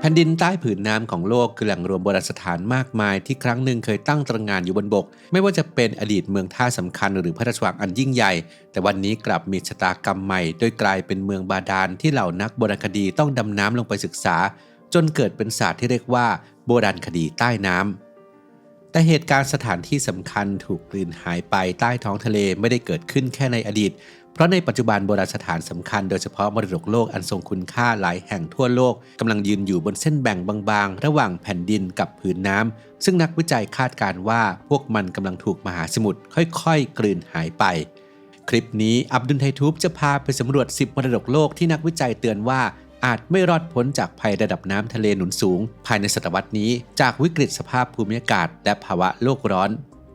แผ่นดินใต้ผืนน้ำของโลกคือแหล่งรวมโบราณสถานมากมายที่ครั้งหนึ่งเคยตั้งตระหง่านอยู่บนบกไม่ว่าจะเป็นอดีตเมืองท่าสำคัญหรือพระราชวังอันยิ่งใหญ่แต่วันนี้กลับมีชะตากรรมใหม่โดยกลายเป็นเมืองบาดาลที่เหล่านักโบราณคดีต้องดำน้ำลงไปศึกษาจนเกิดเป็นศาสตร์ที่เรียกว่าโบราณคดีใต้น้ำแต่เหตุการณ์สถานที่สำคัญถูกกลืนหายไปใต้ท้องทะเลไม่ได้เกิดขึ้นแค่ในอดีตเพราะในปัจจุบันโบราณสถานสำคัญโดยเฉพาะมรดกโลกอันทรงคุณค่าหลายแห่งทั่วโลกกำลังยืนอยู่บนเส้นแบ่งบางๆระหว่างแผ่นดินกับผืนน้ำซึ่งนักวิจัยคาดการณ์ว่าพวกมันกำลังถูกมหาสมุทรค่อยๆกลืนหายไปคลิปนี้อับดุลไททูบจะพาไปสำรวจ10มรดกโลกที่นักวิจัยเตือนว่าอาจไม่รอดพ้นจากภัยระดับน้ำทะเลหนุนสูงภายในศตวรรษนี้จากวิกฤตสภาพภูมิอากาศและภาวะโลกร้อน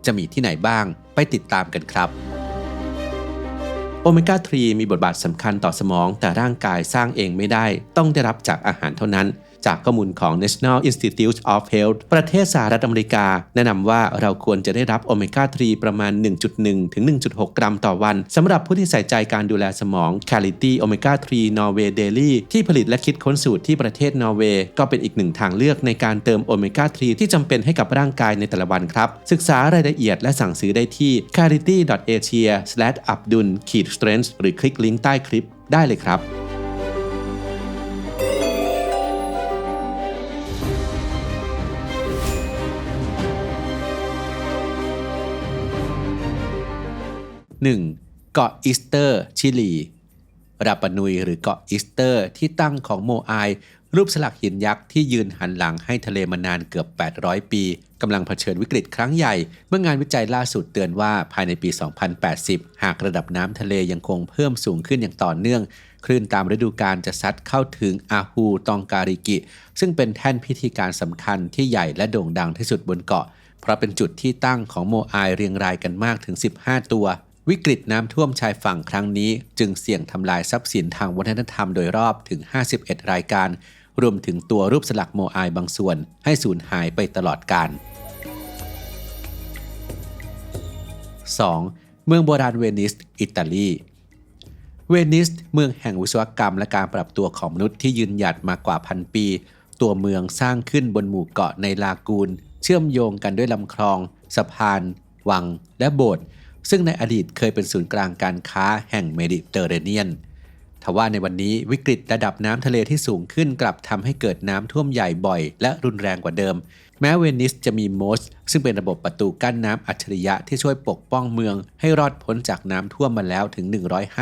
จะมีที่ไหนบ้างไปติดตามกันครับโอเมก้า 3 มีบทบาทสำคัญต่อสมองแต่ร่างกายสร้างเองไม่ได้ต้องได้รับจากอาหารเท่านั้นจากข้อมูลของ National Institute of Health ประเทศสหรัฐอเมริกาแนะนำว่าเราควรจะได้รับโอเมก้า 3 ประมาณ 1.1 ถึง 1.6 กรัมต่อวันสำหรับผู้ที่ใส่ใจการดูแลสมอง Clarity Omega 3 Norway Daily ที่ผลิตและคิดค้นสูตรที่ประเทศนอร์เวย์ก็เป็นอีกหนึ่งทางเลือกในการเติมโอเมก้า 3 ที่จำเป็นให้กับร่างกายในแต่ละวันครับศึกษารายละเอียดและสั่งซื้อได้ที่ clarity.asia/abdul-strength หรือคลิกลิงก์ใต้คลิปได้เลยครับ1. เกาะอีสเตอร์ชิลีราปานุยหรือเกาะอีสเตอร์ที่ตั้งของโมอายรูปสลักหินยักษ์ที่ยืนหันหลังให้ทะเลมานานเกือบ800ปีกำลังเผชิญวิกฤตครั้งใหญ่เมื่องานวิจัยล่าสุดเตือนว่าภายในปี 2080 หากระดับน้ำทะเลยังคงเพิ่มสูงขึ้นอย่างต่อเนื่องคลื่นตามฤดูกาลจะซัดเข้าถึงอาฮูตองการิกิซึ่งเป็นแท่นพิธีการสำคัญที่ใหญ่และโด่งดังที่สุดบนเกาะเพราะเป็นจุดที่ตั้งของโมอายเรียงรายกันมากถึง15ตัววิกฤตน้ำท่วมชายฝั่งครั้งนี้จึงเสี่ยงทำลายทรัพย์สินทางวัฒนธรรมโดยรอบถึง51รายการรวมถึงตัวรูปสลักโมอายบางส่วนให้สูญหายไปตลอดกาล 2. เมืองโบราณเวนิสอิตาลีเวนิสเมืองแห่งวิศวกรรมและการปรับตัวของมนุษย์ที่ยืนหยัดมากว่าพันปีตัวเมืองสร้างขึ้นบนหมู่เกาะในลากูนเชื่อมโยงกันด้วยลำคลองสะพานวังและโบสถ์ซึ่งในอดีตเคยเป็นศูนย์กลางการค้าแห่งเมดิเตอร์เรเนียนทว่าในวันนี้วิกฤตระดับน้ำทะเลที่สูงขึ้นกลับทำให้เกิดน้ำท่วมใหญ่บ่อยและรุนแรงกว่าเดิมแม้เวนิสจะมีโมสซึ่งเป็นระบบประตูกั้นน้ำอัจฉริยะที่ช่วยปกป้องเมืองให้รอดพ้นจากน้ำท่วมมาแล้วถึง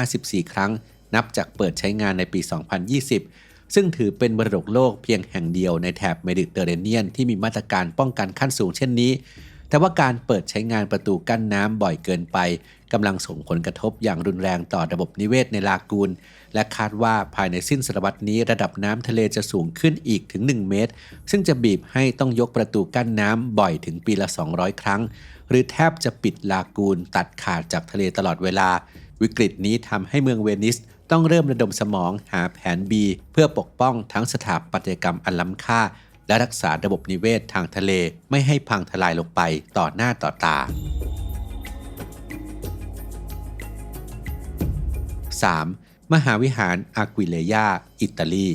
154ครั้งนับจากเปิดใช้งานในปี 2020ซึ่งถือเป็นมรดกโลกเพียงแห่งเดียวในแถบเมดิเตอร์เรเนียนที่มีมาตรการป้องกันขั้นสูงเช่นนี้แต่ว่าการเปิดใช้งานประตูกั้นน้ำบ่อยเกินไปกำลังส่งผลกระทบอย่างรุนแรงต่อระบบนิเวศในลากูนและคาดว่าภายในสิ้นศตวรรษนี้ระดับน้ำทะเลจะสูงขึ้นอีกถึง1เมตรซึ่งจะบีบให้ต้องยกประตูกั้นน้ำบ่อยถึงปีละ200ครั้งหรือแทบจะปิดลากูนตัดขาดจากทะเลตลอดเวลาวิกฤตนี้ทำให้เมืองเวนิสต้องเริ่มระดมสมองหาแผน B เพื่อปกป้องทั้งสถาปัตยกรรมอันล้ำค่าและรักษาระบบนิเวศทางทะเลไม่ให้พังทลายลงไปต่อหน้าต่อตา 3. มหาวิหารอาควิเลยาอิตาลี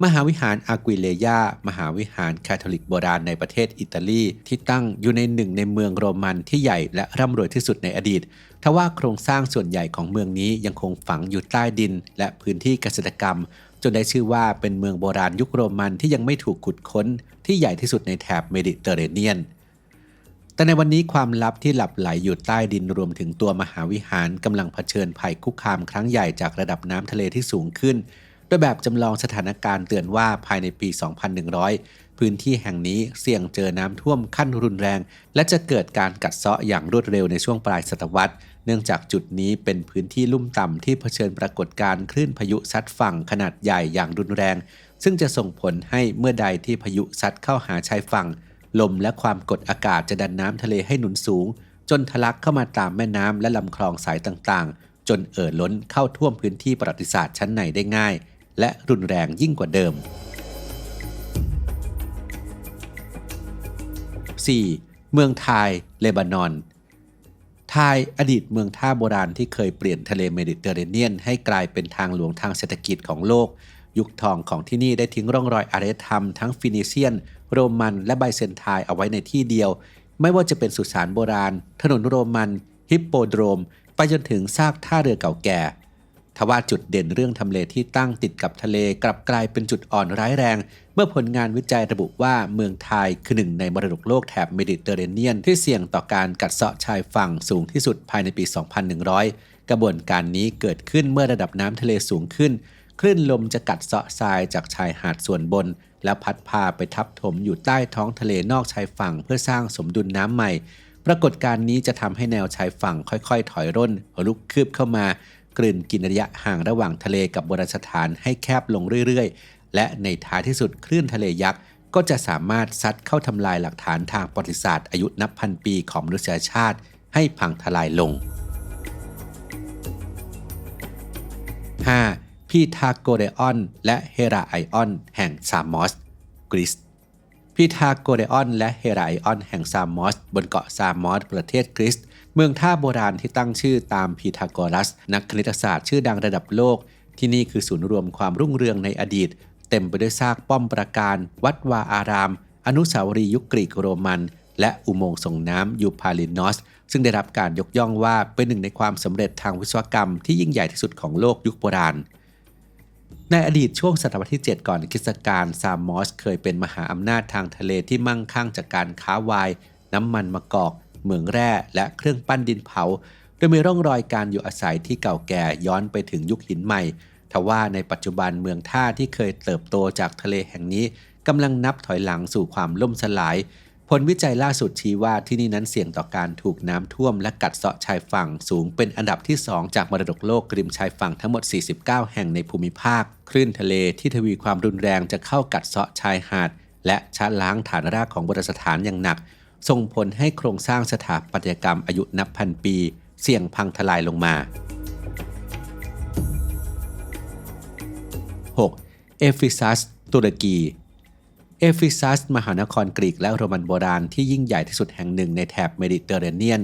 มหาวิหารอาควิเลยามหาวิหารคาทอลิกโบราณในประเทศอิตาลีที่ตั้งอยู่ในหนึ่งในเมืองโรมันที่ใหญ่และร่ำรวยที่สุดในอดีตทว่าโครงสร้างส่วนใหญ่ของเมืองนี้ยังคงฝังอยู่ใต้ดินและพื้นที่เกษตรกรรมจนได้ชื่อว่าเป็นเมืองโบราณยุคโรมันที่ยังไม่ถูกขุดค้นที่ใหญ่ที่สุดในแถบเมดิเตอร์เรเนียนแต่ในวันนี้ความลับที่หลับไหลอยู่ใต้ดินรวมถึงตัวมหาวิหารกำลังเผชิญภัยคุกคามครั้งใหญ่จากระดับน้ำทะเลที่สูงขึ้นโดยแบบจำลองสถานการณ์เตือนว่าภายในปี 2100 พื้นที่แห่งนี้เสี่ยงเจอน้ำท่วมขั้นรุนแรงและจะเกิดการกัดเซาะอย่างรวดเร็วในช่วงปลายศตวรรษเนื่องจากจุดนี้เป็นพื้นที่ลุ่มต่ำที่เผชิญปรากฏการณ์คลื่นพายุซัดฝั่งขนาดใหญ่อย่างรุนแรงซึ่งจะส่งผลให้เมื่อใดที่พายุซัดเข้าหาชายฝั่งลมและความกดอากาศจะดันน้ำทะเลให้หนุนสูงจนทะลักเข้ามาตามแม่น้ำและลำคลองสายต่างๆจนล้นเข้าท่วมพื้นที่ประวัติศาสตร์ชั้นในได้ง่ายและรุนแรงยิ่งกว่าเดิม 4. เมืองไทยเลบานอนไทยอดีตเมืองท่าโบราณที่เคยเปลี่ยนทะเลเมดิเตอร์เรเนียนให้กลายเป็นทางหลวงทางเศรษฐกิจของโลก ยุคทองของที่นี่ได้ทิ้งร่องรอยอารยธรรมทั้งฟินิเซียนโรมันและไบเซนไทน์เอาไว้ในที่เดียวไม่ว่าจะเป็นสุสานโบราณถนนโรมันฮิปโปโดรมไปจนถึงซากท่าเรือเก่าแก่ทว่าจุดเด่นเรื่องทำเลที่ตั้งติดกับทะเลกลับกลายเป็นจุดอ่อนร้ายแรงเมื่อผลงานวิจัยระบุว่าเมืองไทยคือหนึ่งในมรดกโลกแถบเมดิเตอร์เรเนียนที่เสี่ยงต่อการกัดเซาะชายฝั่งสูงที่สุดภายในปี 2100 กระบวนการนี้เกิดขึ้นเมื่อระดับน้ำทะเลสูงขึ้นคลื่นลมจะกัดเซาะทรายจากชายหาดส่วนบนแล้วพัดพาไปทับถมอยู่ใต้ท้องทะเลนอกชายฝั่งเพื่อสร้างสมดุลน้ำใหม่ปรากฏการณ์นี้จะทำให้แนวชายฝั่งค่อยๆถอยร่นลุกคืบเข้ามากลืนกินระยะห่างระหว่างทะเลกับโบราณสถานให้แคบลงเรื่อยๆและในท้ายที่สุดคลื่นทะเลยักษ์ก็จะสามารถซัดเข้าทำลายหลักฐานทางประวัติศาสตร์อายุนับพันปีของมนุษยชาติให้พังทลายลง 5. พีทาโกเรออนและเฮราไอออนแห่งซามอสกรีซพีทาโกเรออนและเฮราไอออนแห่งซามอสบนเกาะซามอสประเทศกรีซเมืองท่าโบราณที่ตั้งชื่อตามพีทาโกรัสนักคณิตศาสตร์ชื่อดังระดับโลกที่นี่คือศูนย์รวมความรุ่งเรืองในอดีตเต็มไปด้วยซากป้อมปราการวัดวาอารามอนุสาวรีย์ยุคกรีกโรมันและอุโมงค์ส่งน้ำยูพาลินอสซึ่งได้รับการยกย่องว่าเป็นหนึ่งในความสำเร็จทางวิศวกรรมที่ยิ่งใหญ่ที่สุดของโลกยุคโบราณในอดีตช่วงศตวรรษที่ 7 ก่อนคริสตกาลซามอสเคยเป็นมหาอำนาจทางทะเลที่มั่งคั่งจากการค้าไวน์น้ำมันมะกอกเหมืองแร่และเครื่องปั้นดินเผาโดยมีร่องรอยการอยู่อาศัยที่เก่าแก่ย้อนไปถึงยุคหินใหม่ทว่าในปัจจุบันเมืองท่าที่เคยเติบโตจากทะเลแห่งนี้กำลังนับถอยหลังสู่ความล่มสลายผลวิจัยล่าสุดชี้ว่าที่นี่นั้นเสี่ยงต่อการถูกน้ำท่วมและกัดเซาะชายฝั่งสูงเป็นอันดับที่ 2 จากมรดกโลกริมชายฝั่งทั้งหมด 49 แห่งในภูมิภาคคลื่นทะเลที่ทวีความรุนแรงจะเข้ากัดเซาะชายหาดและชะล้างฐานรากของโบราณสถานอย่างหนักส่งผลให้โครงสร้างสถาปัตยกรรมอายุนับพันปีเสี่ยงพังทลายลงมา 6. เอฟิซัสตุรกีเอฟิซัสมหานครกรีกและโรมันโบราณที่ยิ่งใหญ่ที่สุดแห่งหนึ่งในแถบเมดิเตอร์เรเนียน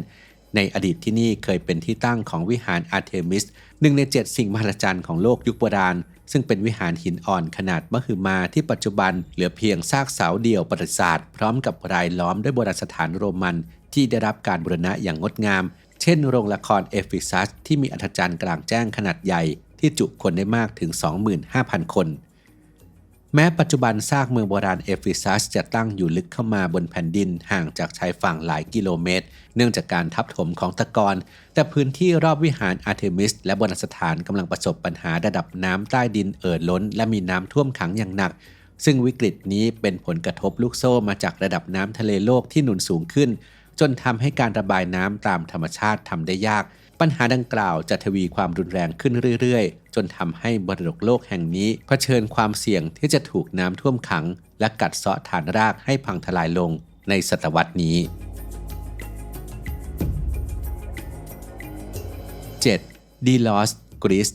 ในอดีตที่นี่เคยเป็นที่ตั้งของวิหารอาร์เทมิสหนึ่งใน7สิ่งมหัศจรรย์ของโลกยุคโบราณซึ่งเป็นวิหารหินอ่อนขนาดมหึมาที่ปัจจุบันเหลือเพียงซากเสาเดี่ยวประวัติศาสตร์พร้อมกับรายล้อมด้วยโบราณสถานโรมันที่ได้รับการบูรณะอย่างงดงามเช่นโรงละครเอฟิซัสที่มีอัศจรรย์กลางแจ้งขนาดใหญ่ที่จุคนได้มากถึง 25,000 คนแม้ปัจจุบันซากเมืองโบราณเอฟิซัสจะตั้งอยู่ลึกเข้ามาบนแผ่นดินห่างจากชายฝั่งหลายกิโลเมตรเนื่องจากการทับถมของตะกอนแต่พื้นที่รอบวิหารอาร์เทมิสและโบราณสถานกำลังประสบปัญหาระดับน้ำใต้ดินล้นและมีน้ำท่วมขังอย่างหนักซึ่งวิกฤตนี้เป็นผลกระทบลูกโซ่มาจากระดับน้ำทะเลโลกที่หนุนสูงขึ้นจนทำให้การระบายน้ำตามธรรมชาติทำได้ยากปัญหาดังกล่าวจะทวีความรุนแรงขึ้นเรื่อยๆจนทำให้มรดกโลกแห่งนี้เผชิญความเสี่ยงที่จะถูกน้ำท่วมขังและกัดเซาะฐานรากให้พังทลายลงในศตวรรษนี้ 7. ดีลอสกรีซ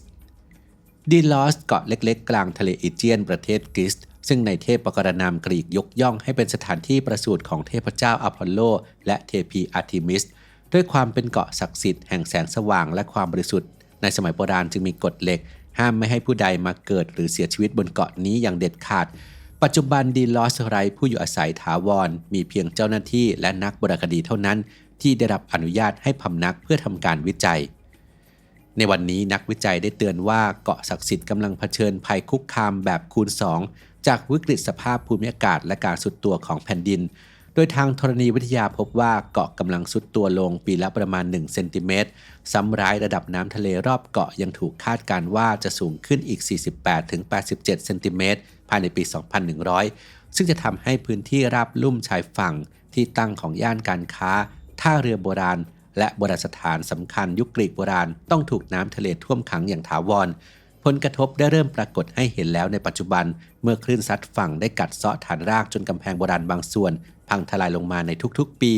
ดีลอสเกาะเล็กๆกลางทะเลอีเจียนประเทศกรีซซึ่งในเทพกรณามกรีกยกย่องให้เป็นสถานที่ประสูติของเทพเจ้าอพอลโลและเทพีอาร์เทมิสด้วยความเป็นเกาะศักดิ์สิทธิ์แห่งแสงสว่างและความบริสุทธิ์ในสมัยโบราณจึงมีกฎเหล็กห้ามไม่ให้ผู้ใดมาเกิดหรือเสียชีวิตบนเกาะนี้อย่างเด็ดขาดปัจจุบันดีลอสไร้ผู้อยู่อาศัยถาวรมีเพียงเจ้าหน้าที่และนักโบราณคดีเท่านั้นที่ได้รับอนุญาตให้พำนักเพื่อทำการวิจัยในวันนี้นักวิจัยได้เตือนว่าเกาะศักดิ์สิทธิ์กำลังเผชิญภัยคุกคามแบบคูณ 2จากวิกฤตสภาพภูมิอากาศและการทรุดตัวของแผ่นดินโดยทางธรณีวิทยาพบว่าเกาะกำลังทรุดตัวลงปีละประมาณ1เซนติเมตรซ้ำร้ายระดับน้ำทะเลรอบเกาะยังถูกคาดการณ์ว่าจะสูงขึ้นอีก 48-87 เซนติเมตรภายในปี 2100 ซึ่งจะทำให้พื้นที่ราบลุ่มชายฝั่งที่ตั้งของย่านการค้าท่าเรือโบราณและโบราณสถานสำคัญยุคกรีกโบราณต้องถูกน้ำทะเลท่วมขังอย่างถาวรผลกระทบได้เริ่มปรากฏให้เห็นแล้วในปัจจุบันเมื่อคลื่นซัดฝั่งได้กัดเซาะฐานรากจนกำแพงโบราณบางส่วนพังทลายลงมาในทุกๆปี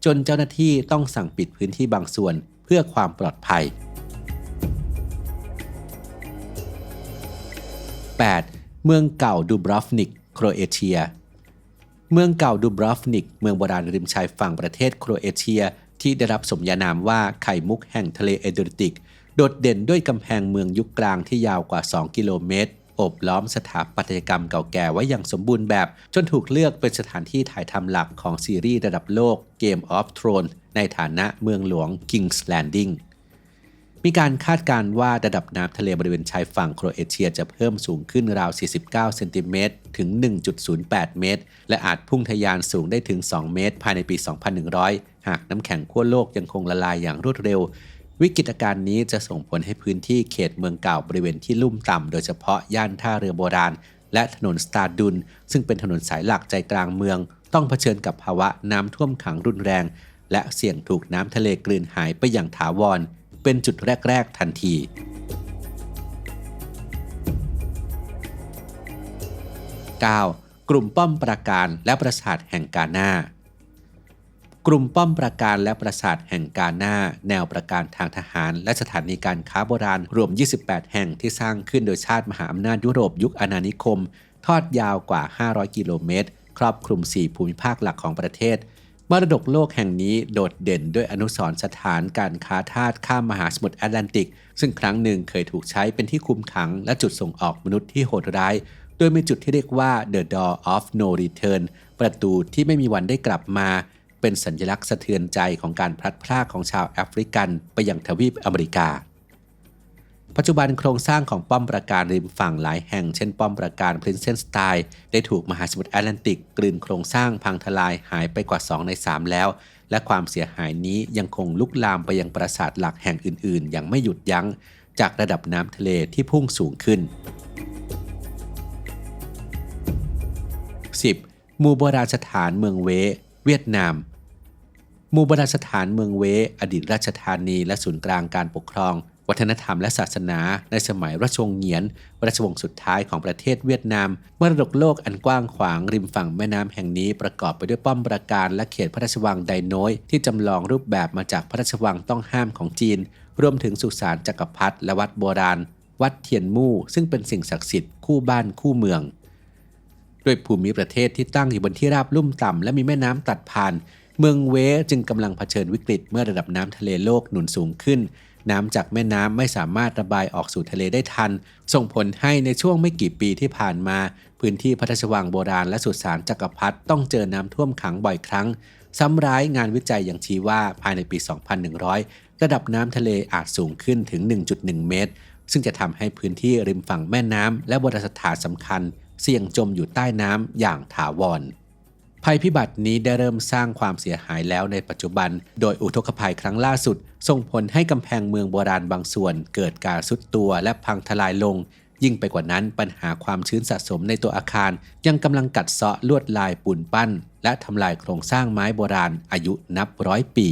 จนเจ้าหน้าที่ต้องสั่งปิดพื้นที่บางส่วนเพื่อความปลอดภัย 8. เมืองเก่าดูบรอฟนิกโครเอเชียเมืองเก่าดูบรอฟนิกเมืองโบราณริมชายฝั่งประเทศโครเอเชียที่ได้รับสมญานามว่าไข่มุกแห่งทะเลเอเดริติกโดดเด่นด้วยกำแพงเมืองยุคกลางที่ยาวกว่า2กิโลเมตร โอบล้อมสถาปัตยกรรมเก่าแก่ไว้อย่างสมบูรณ์แบบจนถูกเลือกเป็นสถานที่ถ่ายทำหลักของซีรีส์ระดับโลก Game of Thrones ในฐานะเมืองหลวง King's Landing มีการคาดการณ์ว่าระดับน้ำทะเลบริเวณชายฝั่งโครเอเชียจะเพิ่มสูงขึ้นราว 49 เซนติเมตรถึง 1.08 เมตรและอาจพุ่งทะยานสูงได้ถึง 2 เมตรภายในปี 2100 หากน้ำแข็งขั้วโลกยังคงละลายอย่างรวดเร็ววิกฤตการณ์นี้จะส่งผลให้พื้นที่เขตเมืองเก่าบริเวณที่ลุ่มต่ำโดยเฉพาะย่านท่าเรือโบราณและถนนสตาร์ดุลซึ่งเป็นถนนสายหลักใจกลางเมืองต้องเผชิญกับภาวะน้ำท่วมขังรุนแรงและเสี่ยงถูกน้ำทะเลกลืนหายไปอย่างถาวรเป็นจุดแรกๆทันที 9. กลุ่มป้อมปราการและปราสาทแห่งกาหน้ากลุ่มป้อมปราการและปราสาทแห่งกาหน้าแนวปราการทางทหารและสถานีการค้าโบราณรวม 28 แห่งที่สร้างขึ้นโดยชาติมหาอำนาจยุโรปยุคอาณานิคมทอดยาวกว่า 500 กิโลเมตรครอบคลุม 4 ภูมิภาคหลักของประเทศมรดกโลกแห่งนี้โดดเด่นด้วยอนุสรณ์สถานการค้าทาสข้ามมหาสมุทรแอตแลนติกซึ่งครั้งหนึ่งเคยถูกใช้เป็นที่คุมขังและจุดส่งออกมนุษย์ที่โหดร้ายโดยมีจุดที่เรียกว่า The Door of No Return ประตูที่ไม่มีวันได้กลับมาเป็นสัญลักษณ์สะเทือนใจของการพลัดพรากของชาวแอฟริกันไปยังทวีปอเมริกาปัจจุบันโครงสร้างของป้อมปราการริมฝั่งหลายแห่งเช่นป้อมปราการ Princess Style ได้ถูกมหาสมุทรแอตแลนติกกลืนโครงสร้างพังทลายหายไปกว่า 2 ใน 3 แล้วและความเสียหายนี้ยังคงลุกลามไปยังปราสาทหลักแห่งอื่นๆอย่างไม่หยุดยั้งจากระดับน้ำทะเลที่พุ่งสูงขึ้น 10. หมู่โบราณสถานเมืองเวเวียดนามหมู่โบราณสถานเมืองเวอดีตราชธานีและศูนย์กลางการปกครองวัฒนธรรมและศาสนาในสมัยราชวงศ์เหงียนราชวงศ์สุดท้ายของประเทศเวียดนามมรดกโลกอันกว้างขวางริมฝั่งแม่น้ำแห่งนี้ประกอบไปด้วยป้อมปราการและเขตพระราชวังไดโน้ยที่จำลองรูปแบบมาจากพระราชวังต้องห้ามของจีนรวมถึงสุสานจักรพรรดิและวัดโบราณวัดเทียนมู่ซึ่งเป็นสิ่งศักดิ์สิทธิ์คู่บ้านคู่เมืองด้วยภูมิประเทศที่ตั้งอยู่บนที่ราบลุ่มต่ำและมีแม่น้ำตัดผ่านเมืองเวจึงกำลังเผชิญวิกฤตเมื่อระดับน้ำทะเลโลกหนุนสูงขึ้นน้ำจากแม่น้ำไม่สามารถระบายออกสู่ทะเลได้ทันส่งผลให้ในช่วงไม่กี่ปีที่ผ่านมาพื้นที่พระราชวังโบราณและสุสานจักรพรรดิต้องเจอน้ำท่วมขังบ่อยครั้งซ้ำร้ายงานวิจัยยังชี้ว่าภายในปี 2100 ระดับน้ำทะเลอาจสูงขึ้นถึง 1.1 เมตรซึ่งจะทำให้พื้นที่ริมฝั่งแม่น้ำและโบราณสถานสำคัญเสี่ยงจมอยู่ใต้น้ำอย่างถาวรภัยพิบัตินี้ได้เริ่มสร้างความเสียหายแล้วในปัจจุบันโดยอุทกภัยครั้งล่าสุดส่งผลให้กำแพงเมืองโบราณบางส่วนเกิดการทรุดตัวและพังทลายลงยิ่งไปกว่านั้นปัญหาความชื้นสะสมในตัวอาคารยังกำลังกัดเซาะลวดลายปูนปั้นและทำลายโครงสร้างไม้โบราณอายุนับร้อยปี